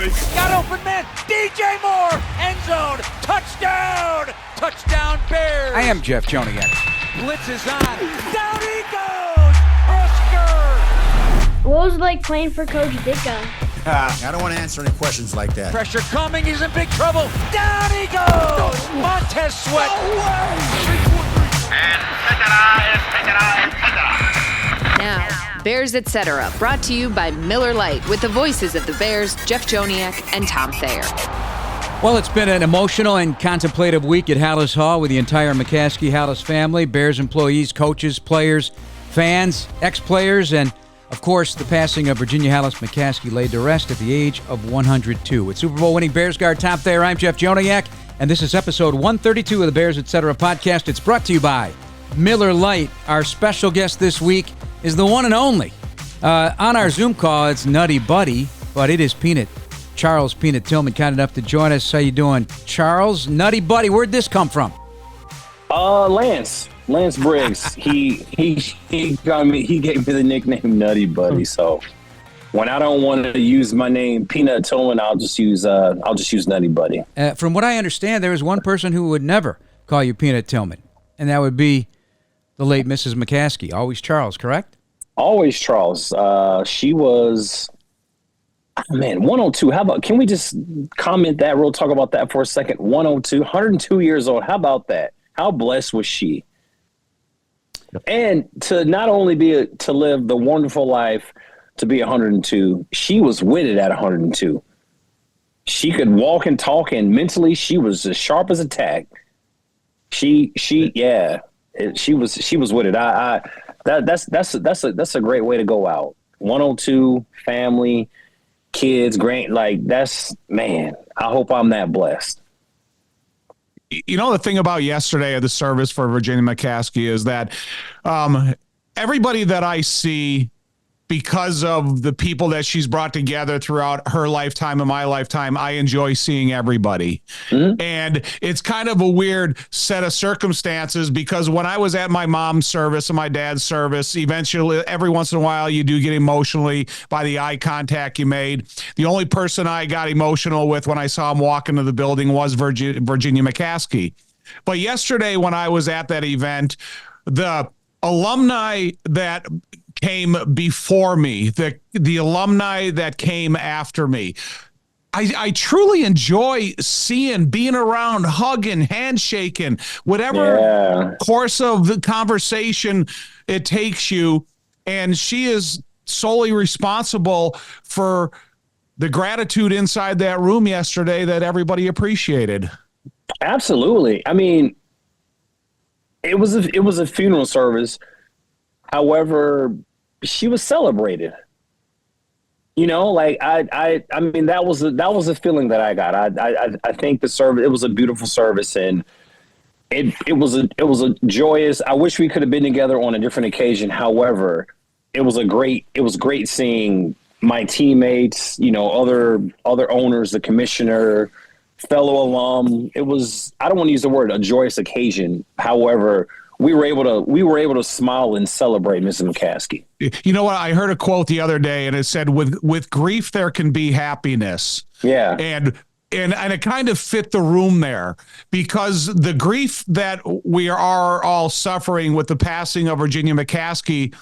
ready? Got open man. DJ Moore. End zone. Touchdown. Touchdown Bears. I am Jeff Joniak. Blitz is on. Down he goes. Brisker. What was it like playing for Coach Ditka? I don't want to answer any questions like that. Pressure coming. He's in big trouble. Down he goes. Montez Sweat. And now, Bears Etc. brought to you by Miller Lite with the voices of the Bears, Jeff Joniak and Tom Thayer. Well, it's been an emotional and contemplative week at Halas Hall with the entire McCaskey Halas family, Bears employees, coaches, players, fans, ex-players, and, of course, the passing of Virginia Halas McCaskey laid to rest at the age of 102. With Super Bowl winning Bears guard Tom Thayer, I'm Jeff Joniak, and this is episode 132 of the Bears Etc. podcast. It's brought to you by Miller Lite. Our special guest this week is the one and only. On our Zoom call, it's Nutty Buddy, but it is Charles Peanut Tillman, kind enough to join us. How you doing, Charles? Nutty Buddy, where'd this come from? Lance Briggs. He got me. He gave me the nickname Nutty Buddy. So when I don't want to use my name Peanut Tillman, I'll just use Nutty Buddy. From what I understand, there is one person who would never call you Peanut Tillman, and that would be the late Mrs. McCaskey. Always Charles, correct? Always Charles. She was, 102. How about, can we just comment that? We'll talk about that for a second. 102 years old. How about that? How blessed was she? And to not only to live the wonderful life to be 102, she was with it at 102. She could walk and talk, and mentally she was as sharp as a tack. She was with it. That's a great way to go out. 102, family, kids, I hope I'm that blessed. You know, the thing about yesterday at the service for Virginia McCaskey is that everybody that I see, because of the people that she's brought together throughout her lifetime and my lifetime, I enjoy seeing everybody. Mm-hmm. And it's kind of a weird set of circumstances because when I was at my mom's service and my dad's service, eventually, every once in a while, you do get emotionally by the eye contact you made. The only person I got emotional with when I saw him walk into the building was Virginia McCaskey. But yesterday, when I was at that event, the alumni that came before me, the alumni that came after me, I truly enjoy being around, hugging, handshaking, whatever course of the conversation it takes you. And she is solely responsible for the gratitude inside that room yesterday that everybody appreciated. Absolutely. I mean, it was a funeral service. However, she was celebrated. You know, like I mean, that was a feeling that I got. I think the service, it was a beautiful service, and it was a joyous. I wish we could have been together on a different occasion. However, it was great seeing my teammates, you know, other owners, the commissioner, fellow alum. It was, I don't want to use the word a joyous occasion. However, we were able to smile and celebrate Mrs. McCaskey. You know what? I heard a quote the other day, and it said, "With grief, there can be happiness." Yeah, and it kind of fit the room there because the grief that we are all suffering with the passing of Virginia McCaskey,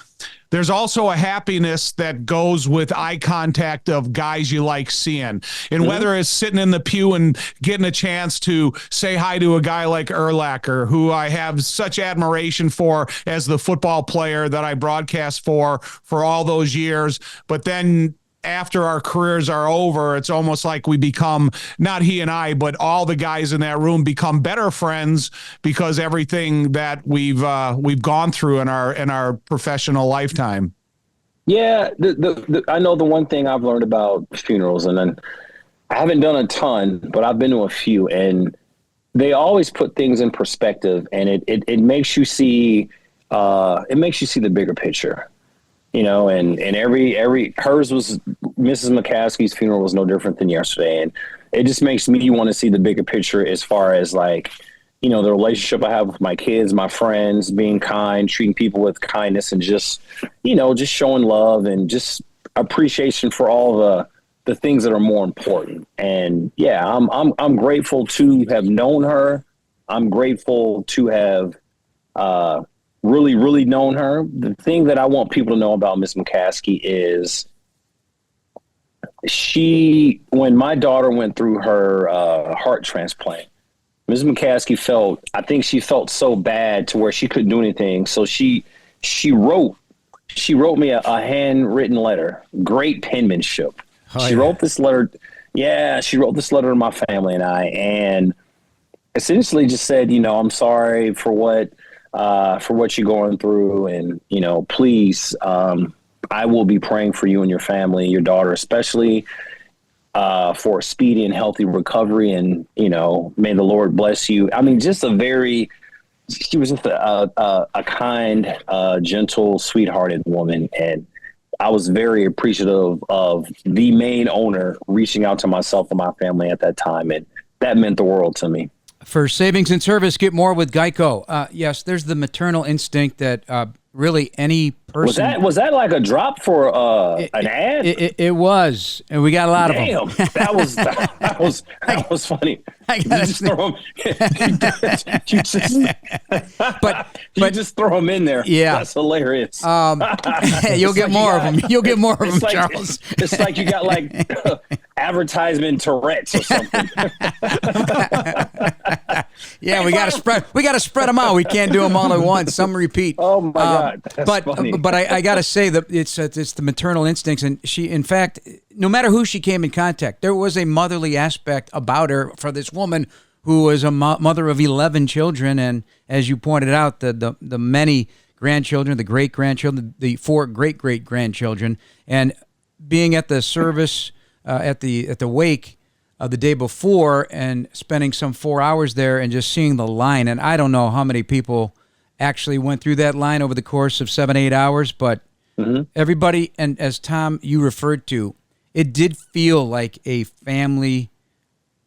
there's also a happiness that goes with eye contact of guys you like seeing. And whether it's sitting in the pew and getting a chance to say hi to a guy like Urlacher, who I have such admiration for as the football player that I broadcast for all those years, but then after our careers are over, it's almost like we become, not he and I, but all the guys in that room become better friends because everything that we've gone through in our professional lifetime. Yeah, I know the one thing I've learned about funerals, and then I haven't done a ton, but I've been to a few, and they always put things in perspective, and it makes you see the bigger picture. You know, and hers was, Mrs. McCaskey's funeral was no different than yesterday. And it just makes me want to see the bigger picture as far as, like, you know, the relationship I have with my kids, my friends, being kind, treating people with kindness, and just, you know, just showing love and just appreciation for all the the things that are more important. And yeah, I'm grateful to have known her. I'm grateful to have really, really known her. The thing that I want people to know about Miss McCaskey is when my daughter went through her heart transplant, Ms. McCaskey I think she felt so bad to where she couldn't do anything. So she wrote me a handwritten letter, great penmanship. She wrote this letter. Yeah, she wrote this letter to my family and I, and essentially just said, I'm sorry for what you're going through. And, please, I will be praying for you and your family, your daughter, especially for a speedy and healthy recovery. And, may the Lord bless you. I mean, she was just a kind, gentle, sweethearted woman. And I was very appreciative of the main owner reaching out to myself and my family at that time. And that meant the world to me. For savings and service, get more with Geico. Yes, there's the maternal instinct that really any person. Was that like a drop for an ad? It was, and we got a lot of them. that was funny. You just throw them in there. Yeah, that's hilarious. You'll get more of them. You'll get more of them, Charles. It's like you got like advertisement Tourette's or something. Yeah, we got to spread them out. We can't do them all at once. Some repeat. Oh my God, that's funny. But I got to say that it's the maternal instincts, and she, in fact, no matter who she came in contact, there was a motherly aspect about her for this woman who was a mother of 11 children, and as you pointed out, the many grandchildren, the great grandchildren, the 4 great great grandchildren, and being at the service at the wake the day before and spending some 4 hours there and just seeing the line. And I don't know how many people actually went through that line over the course of 7-8 hours, but everybody, and as Tom, you referred to, it did feel like a family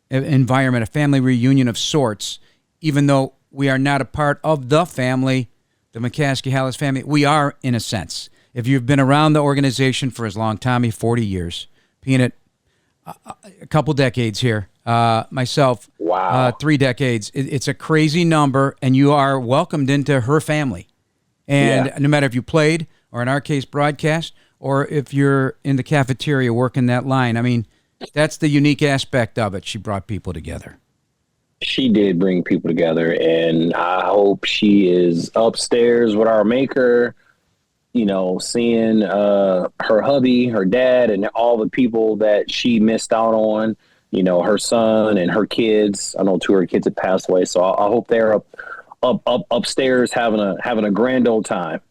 environment, a family reunion of sorts, even though we are not a part of the family, the McCaskey Halas family. We are, in a sense. If you've been around the organization for as long, Tommy, 40 years, Peanut, a couple decades here, myself, wow, 3 decades. It's a crazy number, and you are welcomed into her family. And no matter if you played, or in our case, broadcast, or if you're in the cafeteria working that line, I mean, that's the unique aspect of it. She brought people together. She did bring people together, and I hope she is upstairs with our maker, seeing her hubby, her dad, and all the people that she missed out on, her son and her kids. I know 2 of her kids have passed away, so I hope they're upstairs having a grand old time.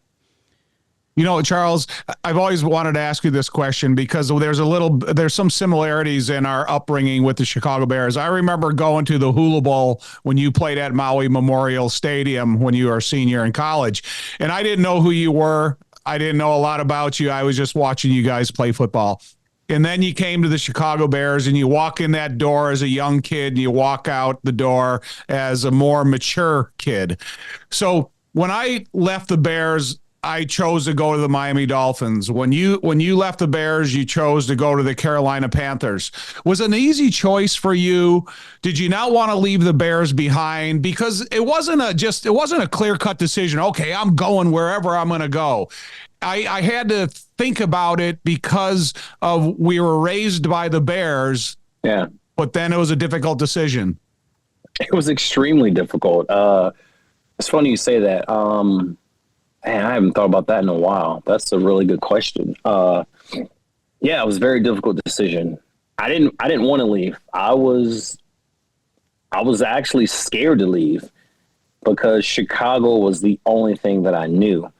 Charles, I've always wanted to ask you this question because there's some similarities in our upbringing with the Chicago Bears. I remember going to the Hula Bowl when you played at Maui Memorial Stadium when you were a senior in college, and I didn't know who you were. I didn't know a lot about you. I was just watching you guys play football. And then you came to the Chicago Bears, and you walk in that door as a young kid, and you walk out the door as a more mature kid. So when I left the Bears, I chose to go to the Miami Dolphins. When you left the Bears, you chose to go to the Carolina Panthers. Was it an easy choice for you? Did you not want to leave the Bears behind? Because it wasn't a clear-cut decision. Okay, I'm going wherever I'm going to go. I had to think about it because of we were raised by the Bears. Yeah. But then it was a difficult decision. It was extremely difficult. It's funny you say that. Man, I haven't thought about that in a while. That's a really good question. Yeah, it was a very difficult decision. I didn't want to leave. I was actually scared to leave because Chicago was the only thing that I knew.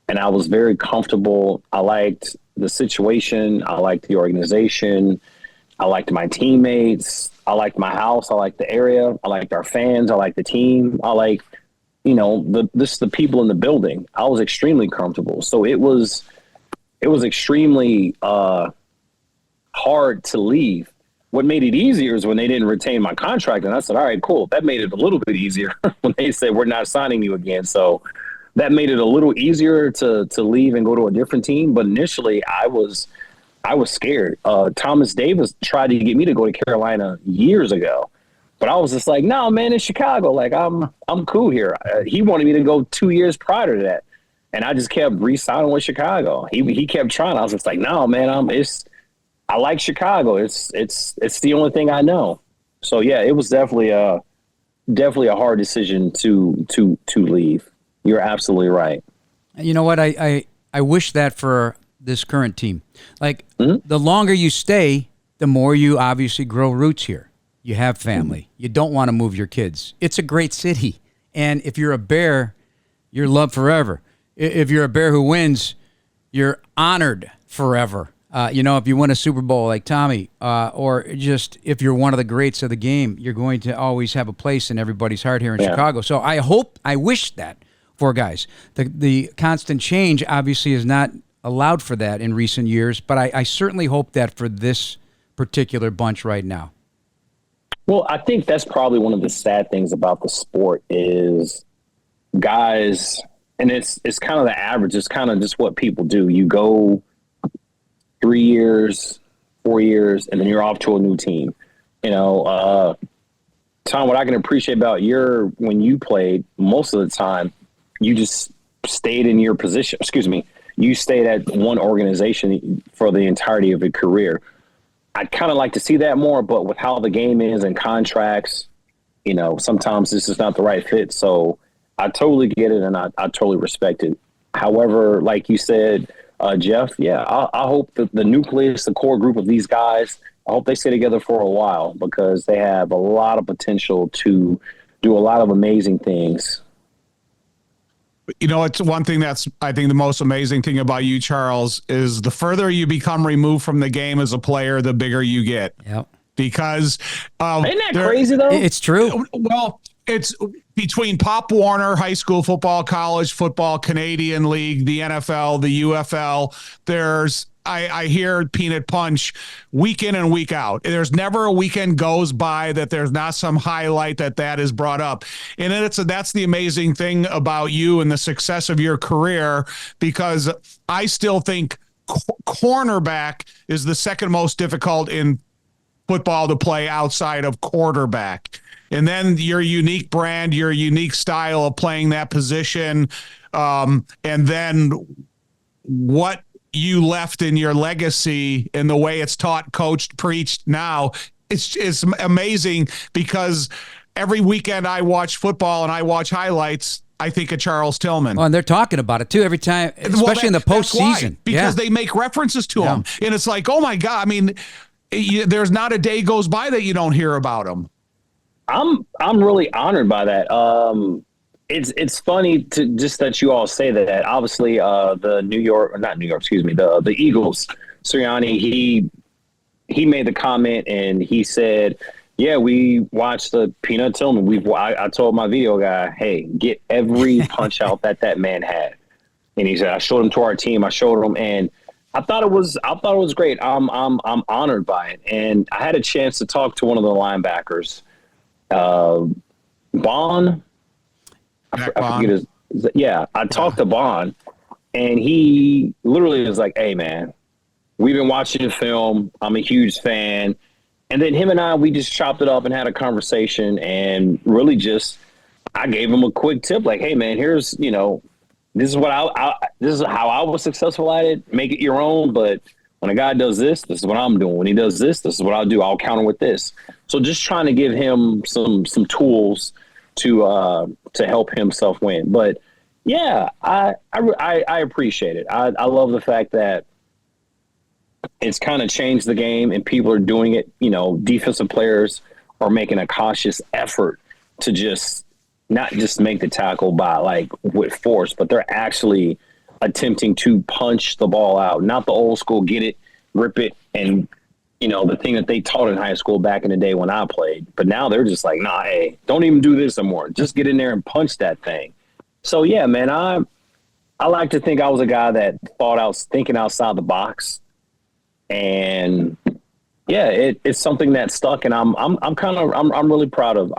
And I was very comfortable. I liked the situation. I liked the organization. I liked my teammates. I liked my house. I liked the area. I liked our fans. I liked the team. I liked the people in the building. I was extremely comfortable. So it was extremely hard to leave. What made it easier is when they didn't retain my contract. And I said, all right, cool. That made it a little bit easier when they said, we're not signing you again. So that made it a little easier to leave and go to a different team. But initially I was I was scared. Thomas Davis tried to get me to go to Carolina years ago, but I was just like, no, man, it's Chicago. Like, I'm cool here. He wanted me to go 2 years prior to that, and I just kept re-signing with Chicago. He kept trying. I was just like, no, man, I like Chicago. It's the only thing I know. So yeah, it was definitely a hard decision to leave. You're absolutely right. You know what? I wish that for this current team. Like, the longer you stay, the more you obviously grow roots here. You have family. You don't want to move your kids. It's a great city. And if you're a Bear, you're loved forever. If you're a Bear who wins, you're honored forever. If you win a Super Bowl like Tommy, or just if you're one of the greats of the game, you're going to always have a place in everybody's heart here in Chicago. So I wish that for guys. The constant change obviously is not allowed for that in recent years, but I certainly hope that for this particular bunch right now. Well, I think that's probably one of the sad things about the sport is guys, and it's kind of the average. It's kind of just what people do. You go 3 years, 4 years, and then you're off to a new team. Tom, what I can appreciate about when you played, most of the time, you just stayed in your position. Excuse me. You stayed at one organization for the entirety of your career. I'd kind of like to see that more, but with how the game is and contracts, sometimes this is not the right fit. So I totally get it, and I totally respect it. However, like you said, Jeff, yeah, I hope that the nucleus, the core group of these guys, I hope they stay together for a while because they have a lot of potential to do a lot of amazing things. It's one thing that's, I think, the most amazing thing about you, Charles, is the further you become removed from the game as a player, the bigger you get. Yep. Because isn't that crazy though? It's true. Well, it's between Pop Warner, high school football, college football, Canadian League, the NFL, the UFL. I hear Peanut Punch week in and week out. There's never a weekend goes by that there's not some highlight that is brought up. And that's the amazing thing about you and the success of your career, because I still think cornerback is the second most difficult in football to play outside of quarterback. And then your unique brand, your unique style of playing that position, and then what you left in your legacy and the way it's taught, coached, preached now, it's amazing, because every weekend I watch football and I watch highlights, I think of Charles Tillman. Oh, and they're talking about it too every time, especially in the postseason. Because they make references to him. And it's like, oh my God, I mean, there's not a day goes by that you don't hear about him. I'm really honored by that. It's funny to just that you all say that. Obviously, the Eagles, Sirianni, he made the comment and he said, yeah, we watched the Peanut Tillman. I told my video guy, hey, get every punch out that man had. And he said, I showed him to our team. I showed him, and I thought it was great. I'm honored by it. And I had a chance to talk to one of the linebackers, Bond. I forget his. Yeah, I talked to Bond, and he literally was like, "Hey, man, we've been watching the film. I'm a huge fan." And then him and we just chopped it up and had a conversation, and really just, I gave him a quick tip, like, "Hey, man, here's, this is what this is how I was successful at it. Make it your own. But when a guy does this, this is what I'm doing. When he does this, this is what I'll do. I'll counter with this." So just trying to give him some tools to help himself win. But yeah, I appreciate it. I love the fact that it's kind of changed the game and people are doing it. Defensive players are making a cautious effort to just not just make the tackle by with force, but they're actually attempting to punch the ball out, not the old school, get it, rip it, and the thing that they taught in high school back in the day when I played. But now they're just like, nah, hey, don't even do this anymore. Just get in there and punch that thing. So, yeah, man, I like to think I was a guy that thinking outside the box. And, yeah, it's something that stuck, and I'm really proud of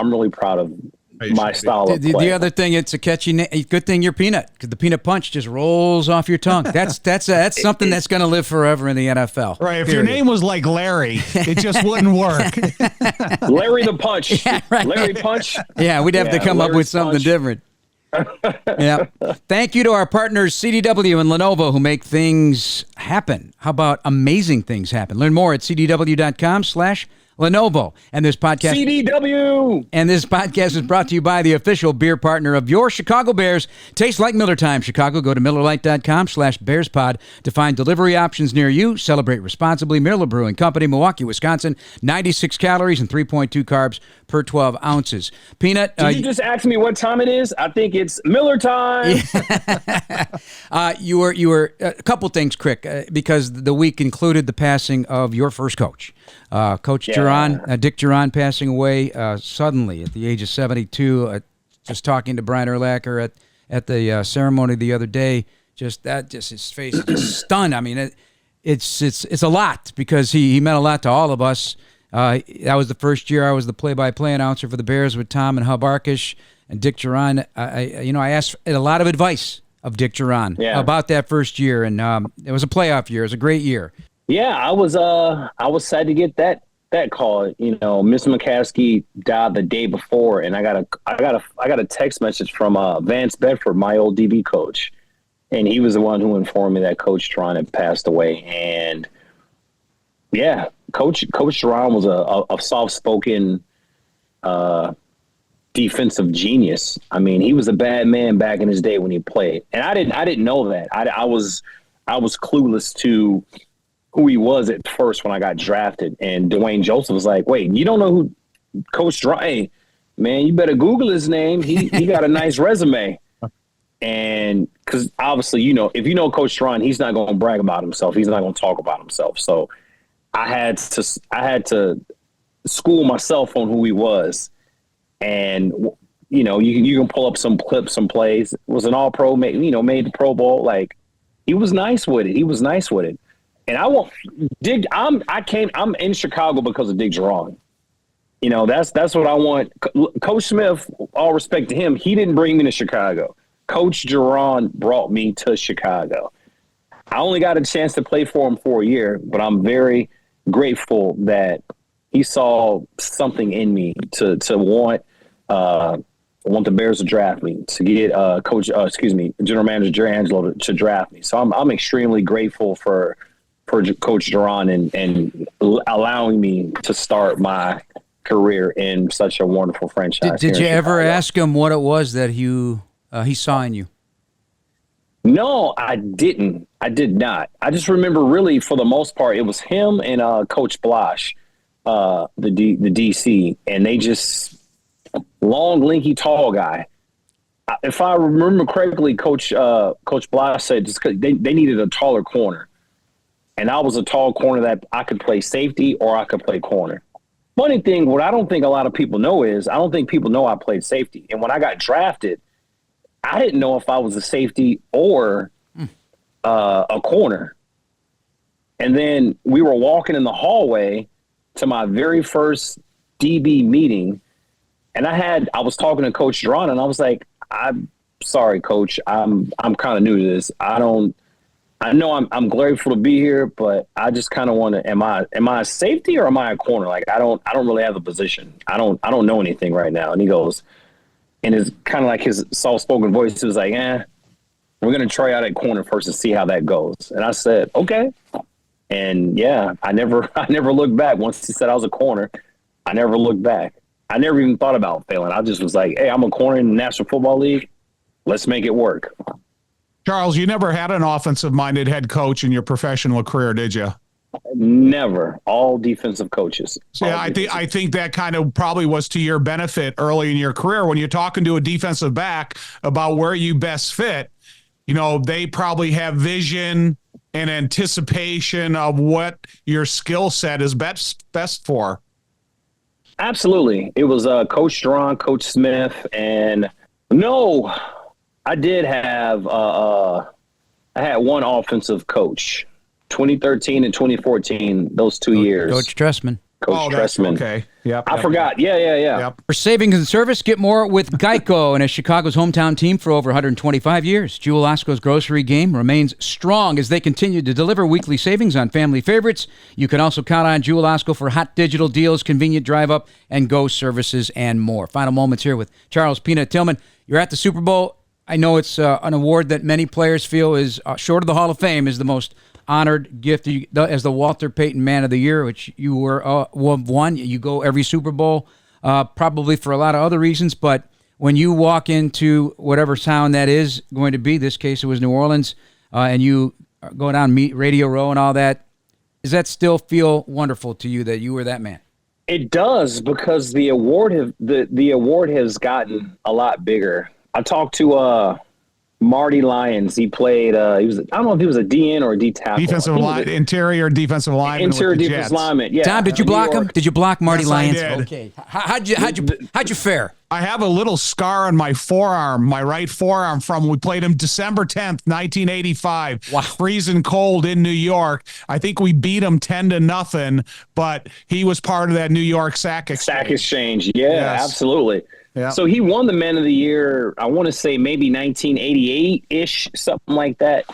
my style of play. The other thing, it's a catchy name. Good thing you're Peanut, because the Peanut Punch just rolls off your tongue. That's something that's going to live forever in the NFL. Right. If your name was like Larry, it just wouldn't work. Larry the Punch. Yeah, right. Larry Punch. Yeah, we'd have to come up with Larry's something Punch. different. Yeah. Thank you to our partners CDW and Lenovo, who make things happen. How about amazing things happen? Learn more at cdw.com/Lenovo. And this podcast CDW. And this podcast is brought to you by the official beer partner of your Chicago Bears. Tastes like Miller Time, Chicago. Go to MillerLite.com/BearsPod to find delivery options near you. Celebrate responsibly. Miller Brewing Company, Milwaukee, Wisconsin. 96 calories and 3.2 carbs per 12 ounces. Peanut. Did you just ask me what time it is? I think it's Miller time. You were a couple things quick because the week included the passing of your first coach. Coach Dick Duran passing away suddenly at the age of 72. Just talking to Brian Urlacher at the ceremony the other day, his face is just stunned. I mean, it's a lot because he meant a lot to all of us. That was the first year I was the play-by-play announcer for the Bears with Tom and Hub Arkish and Dick Duran. I asked a lot of advice of Dick Duran about that first year, and it was a playoff year. It was a great year. Yeah, I was sad to get that call. You know, Mr. McCaskey died the day before, and I got a text message from Vance Bedford, my old DB coach, and he was the one who informed me that Coach Duran had passed away. And yeah, Coach Duran was a soft-spoken defensive genius. I mean, he was a bad man back in his day when he played, and I didn't know that. I was clueless to who he was at first when I got drafted. And Dwayne Joseph was like, "Wait, you don't know who Coach Duran? Hey, man, you better Google his name. He got a nice resume." And because obviously, you know, if you know Coach Duran, he's not going to brag about himself. He's not going to talk about himself. So I had to school myself on who he was. And, you know, you can pull up some clips, some plays. Was an all-pro, made the Pro Bowl. Like, he was nice with it. And I'm in Chicago because of Dick Duran. You know, that's what I want. Coach Smith, all respect to him, he didn't bring me to Chicago. Coach Duran brought me to Chicago. I only got a chance to play for him for a year, but I'm very grateful that he saw something in me to want the Bears to draft me, to get General Manager Jerry Angelo to draft me. So I'm extremely grateful for Coach Duran and allowing me to start my career in such a wonderful franchise. Did you ever ask him what it was that he saw in you? No, I didn't. I did not. I just remember, really, for the most part, it was him and Coach Blash, the DC, and they just long, lanky, tall guy. If I remember correctly, Coach Blash said just 'cause they needed a taller corner. And I was a tall corner that I could play safety or I could play corner. Funny thing, what I don't think a lot of people know is I don't think people know I played safety. And when I got drafted, I didn't know if I was a safety or a corner. And then we were walking in the hallway to my very first DB meeting. And I was talking to Coach Duran, and I was like, "I'm sorry, Coach. I'm kind of new to this. I know I'm grateful to be here, but I just kind of want to. Am I a safety or am I a corner? Like I don't really have a position. I don't know anything right now." And he goes, and it's kind of like his soft-spoken voice. He was like, "We're gonna try out at corner first and see how that goes." And I said, "Okay." And yeah, I never looked back. Once he said I was a corner, I never looked back. I never even thought about failing. I just was like, "Hey, I'm a corner in the National Football League. Let's make it work." Charles, you never had an offensive-minded head coach in your professional career, did you? Never. All defensive coaches. So yeah, I think that kind of probably was to your benefit early in your career when you're talking to a defensive back about where you best fit. You know, they probably have vision and anticipation of what your skill set is best for. Absolutely. It was Coach Duran, Coach Smith, and no, I did have I had one offensive coach, 2013 and 2014, those 2 years. Coach Tressman. Coach Tressman. Okay. Yep. I forgot. Yeah. Yep. For savings and service, get more with Geico, and as Chicago's hometown team for over 125 years, Jewel Osco's grocery game remains strong as they continue to deliver weekly savings on family favorites. You can also count on Jewel Osco for hot digital deals, convenient drive-up, and go services, and more. Final moments here with Charles Peanut Tillman. You're at the Super Bowl. I know it's an award that many players feel is, short of the Hall of Fame, is the most honored gift as the Walter Payton Man of the Year, which you were one. You go every Super Bowl, probably for a lot of other reasons, but when you walk into whatever town that is going to be, this case it was New Orleans, and you go down Radio Row and all that, does that still feel wonderful to you that you were that man? It does, because the award has gotten a lot bigger. I talked to Marty Lyons. He played. I don't know if he was a DN or a D tackle. Interior defensive lineman. Interior defensive lineman. Yeah. Tom, did you block him? Did you block Marty Lyons? I did. Okay. How'd you fare? I have a little scar on my forearm, my right forearm, from we played him December 10th, 1985. Wow. Freezing cold in New York. I think we beat him 10-0, but he was part of that New York sack exchange. Yeah, Yes. Absolutely. Yeah. So he won the Man of the Year, I want to say maybe 1988-ish, something like that.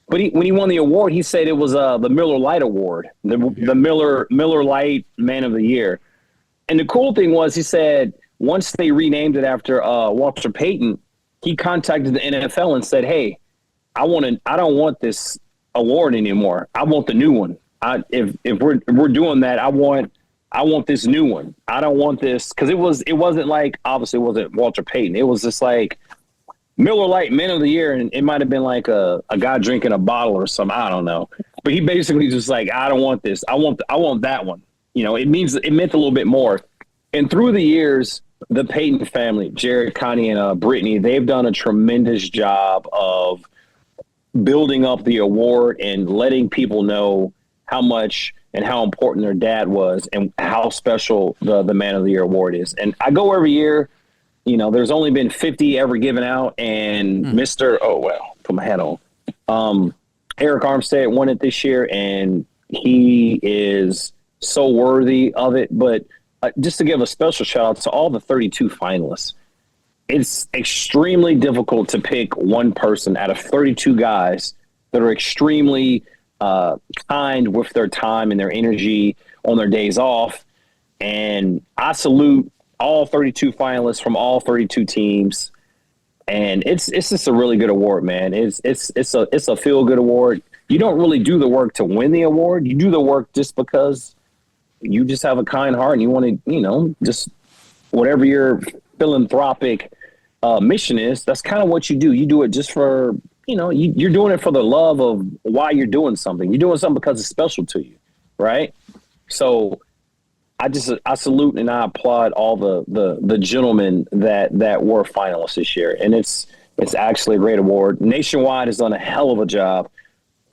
But when he won the award, he said it was the Miller Lite Award, the Miller Lite Man of the Year. And the cool thing was, he said once they renamed it after Walter Payton, he contacted the NFL and said, "Hey, I don't want this award anymore. I want the new one. If we're doing that, I want this new one. I don't want this," because it wasn't like, obviously it wasn't Walter Payton. It was just like Miller Lite Man of the Year, and it might have been like a guy drinking a bottle or something. I don't know. But he basically just like, I don't want this. I want that one. You know, it meant a little bit more. And through the years, the Payton family, Jared, Connie, and Brittany, they've done a tremendous job of building up the award and letting people know how much and how important their dad was and how special the Man of the Year award is. And I go every year. You know, there's only been 50 ever given out, and put my hat on. Eric Armstead won it this year, and he is so worthy of it. But just to give a special shout out to all the 32 finalists. It's extremely difficult to pick one person out of 32 guys that are extremely kind with their time and their energy on their days off. And I salute all 32 finalists from all 32 teams. And it's just a really good award, man. It's a feel good award. You don't really do the work to win the award. You do the work just because you just have a kind heart and you want to, just whatever your philanthropic mission is, that's kind of what you do. You do it just for, you're doing it for the love of why you're doing something. You're doing something because it's special to you, right? So I salute and I applaud all the gentlemen that were finalists this year. And it's actually a great award. Nationwide has done a hell of a job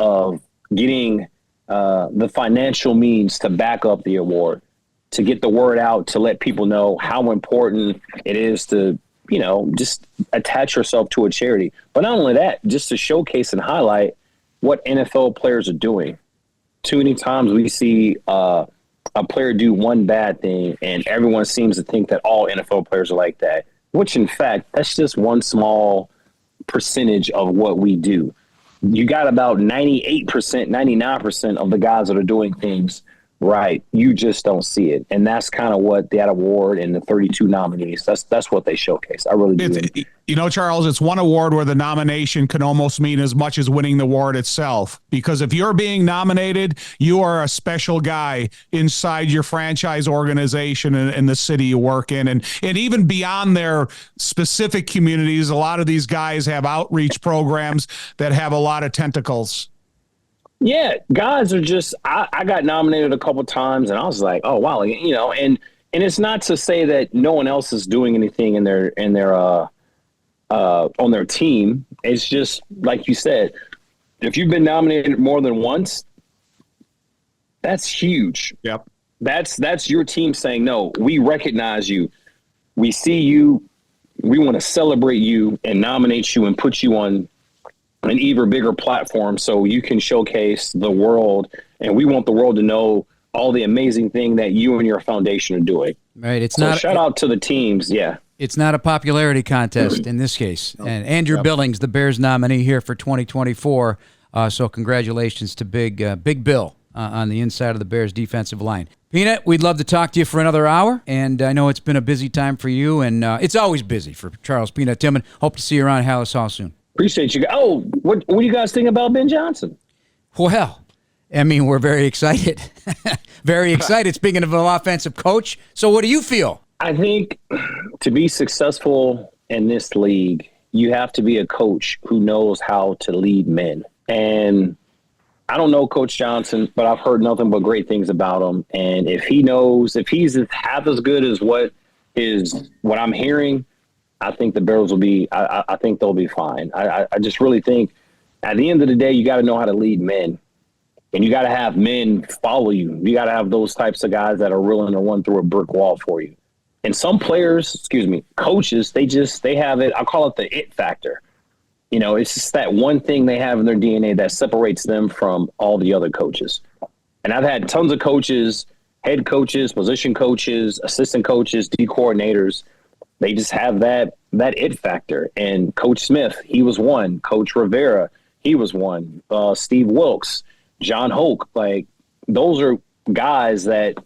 of getting the financial means to back up the award, to get the word out, to let people know how important it is to, just attach yourself to a charity. But not only that, just to showcase and highlight what NFL players are doing. Too many times we see a player do one bad thing and everyone seems to think that all NFL players are like that, which in fact, that's just one small percentage of what we do. You got about 98%, 99% of the guys that are doing things right. You just don't see it. And that's kind of what that award and the 32 nominees, that's what they showcase. I really do. Charles, it's one award where the nomination can almost mean as much as winning the award itself. Because if you're being nominated, you are a special guy inside your franchise organization and the city you work in. And even beyond their specific communities, a lot of these guys have outreach programs that have a lot of tentacles. Yeah, guys are just, I got nominated a couple times and I was like, oh, wow. And it's not to say that no one else is doing anything in their on their team. It's just like you said, if you've been nominated more than once, that's huge. Yep. That's your team saying, no, we recognize you. We see you. We want to celebrate you and nominate you and put you on an even bigger platform so you can showcase the world. And we want the world to know all the amazing thing that you and your foundation are doing. Right. It's So not shout out to the teams. Yeah. It's not a popularity contest in this case. And Andrew Billings, the Bears nominee here for 2024. So congratulations to Big Bill on the inside of the Bears defensive line. Peanut, we'd love to talk to you for another hour. And I know it's been a busy time for you, and it's always busy for Charles Peanut Tillman. Hope to see you around Halas Hall soon. Appreciate you. Oh, what do you guys think about Ben Johnson? Well, I mean, we're very excited. Very excited. Speaking of an offensive coach. So what do you feel? I think to be successful in this league, you have to be a coach who knows how to lead men. And I don't know Coach Johnson, but I've heard nothing but great things about him. And if he's half as good as what I'm hearing, I think the Bears will be, I think they'll be fine. I just really think at the end of the day, you got to know how to lead men. And you got to have men follow you. You got to have those types of guys that are willing to run through a brick wall for you. And some coaches, they have it. I call it the it factor. You know, it's just that one thing they have in their DNA that separates them from all the other coaches. And I've had tons of coaches, head coaches, position coaches, assistant coaches, D coordinators. They just have that it factor. And Coach Smith, he was one. Coach Rivera, he was one. Steve Wilkes, John Hoke, like those are guys that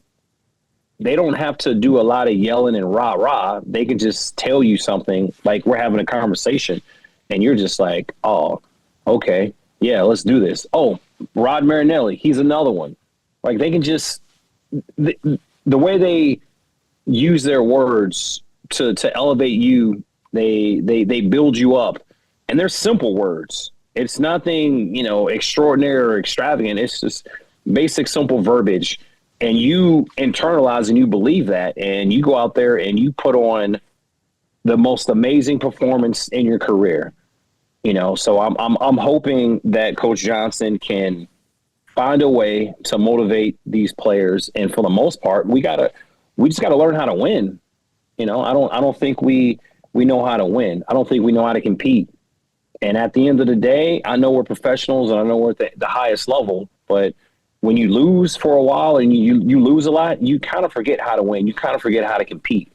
they don't have to do a lot of yelling and rah-rah. They can just tell you something like we're having a conversation and you're just like, oh, okay, yeah, let's do this. Oh, Rod Marinelli, he's another one. Like they can just the way they use their words to elevate you, they build you up. And they're simple words. It's nothing, extraordinary or extravagant. It's just basic, simple verbiage. And you internalize and you believe that. And you go out there and you put on the most amazing performance in your career. So I'm hoping that Coach Johnson can find a way to motivate these players. And for the most part, we just gotta learn how to win. I don't think we know how to win. I don't think we know how to compete. And at the end of the day, I know we're professionals and I know we're at the highest level, but when you lose for a while and you lose a lot, you kind of forget how to win. You kind of forget how to compete.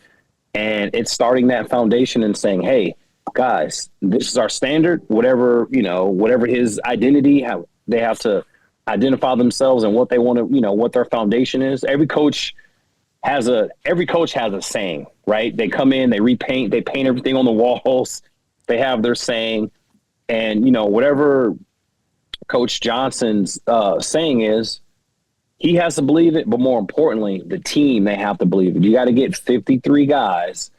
And it's starting that foundation and saying, hey, guys, this is our standard, whatever his identity, how they have to identify themselves and what they want to, what their foundation is. Every coach has a saying, right? They come in, they repaint, they paint everything on the walls. They have their saying. And, whatever Coach Johnson's saying is, he has to believe it, but more importantly, the team, they have to believe it. You got to get 53 guys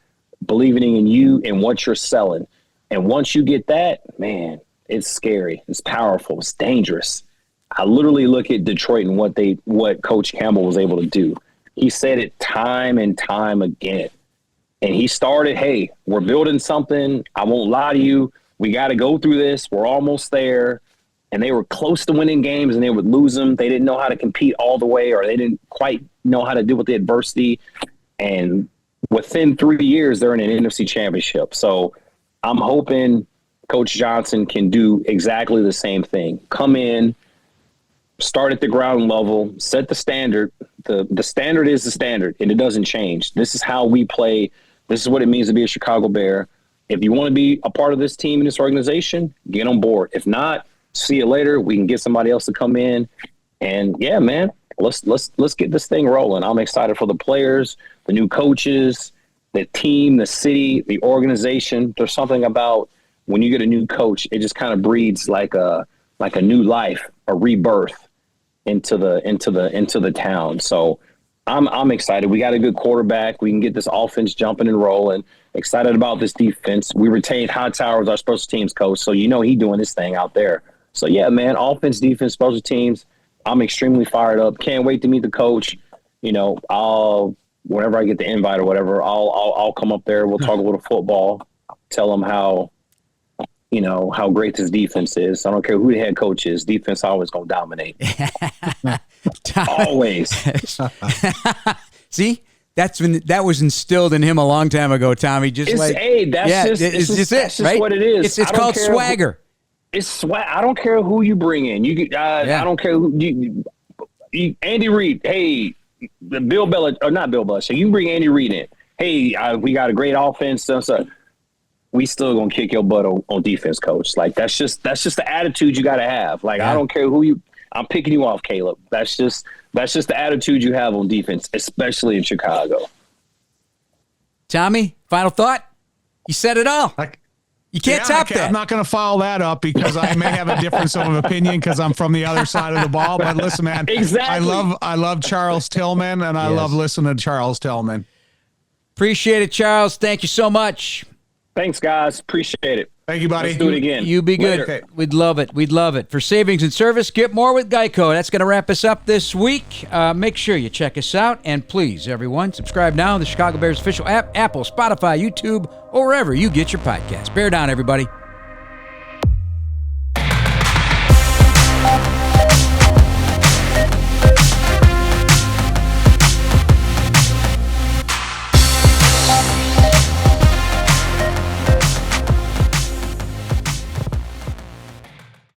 believing in you and what you're selling. And once you get that, man, it's scary. It's powerful. It's dangerous. I literally look at Detroit and what Coach Campbell was able to do. He said it time and time again. And he started, hey, we're building something. I won't lie to you. We got to go through this. We're almost there. And they were close to winning games and they would lose them. They didn't know how to compete all the way, or they didn't quite know how to deal with the adversity. And within 3 years, they're in an NFC championship. So I'm hoping Coach Johnson can do exactly the same thing. Come in, start at the ground level, set the standard. The standard is the standard, and it doesn't change. This is how we play. This is what it means to be a Chicago Bear. If you want to be a part of this team and this organization, get on board. If not, see you later. We can get somebody else to come in. And yeah, man, let's get this thing rolling. I'm excited for the players, the new coaches, the team, the city, the organization. There's something about when you get a new coach, it just kind of breeds like a new life, a rebirth into the town. So I'm excited. We got a good quarterback. We can get this offense jumping and rolling. Excited about this defense. We retained Hightower as our special teams coach, so he's doing his thing out there. So yeah, man, offense, defense, special teams. I'm extremely fired up. Can't wait to meet the coach. Whenever I get the invite or whatever, I'll come up there. We'll talk a little football. Tell him how great this defense is. I don't care who the head coach is. Defense always gonna dominate. Always. See, that was instilled in him a long time ago, Tommy. That's just what it is. It's called swagger. It's swag. I don't care who you bring in. I don't care who Andy Reid. Hey, Bill Belichick, or not Bill Belichick. You can bring Andy Reid in. Hey, we got a great offense. So we still gonna kick your butt on defense, coach. Like that's just the attitude you got to have. Like I don't care who you. I'm picking you off, Caleb. That's just the attitude you have on defense, especially in Chicago. Tommy, final thought? You said it all. You can't top that. I'm not going to follow that up because I may have a difference of opinion because I'm from the other side of the ball. But listen, man, exactly. I love Charles Tillman, and I love listening to Charles Tillman. Appreciate it, Charles. Thank you so much. Thanks, guys. Appreciate it. Thank you, buddy. Let's do it again. You be good. Later. We'd love it. We'd love it. For savings and service, get more with Geico. That's going to wrap us up this week. Make sure you check us out. And please, everyone, subscribe now to the Chicago Bears official app, Apple, Spotify, YouTube, or wherever you get your podcasts. Bear down, everybody.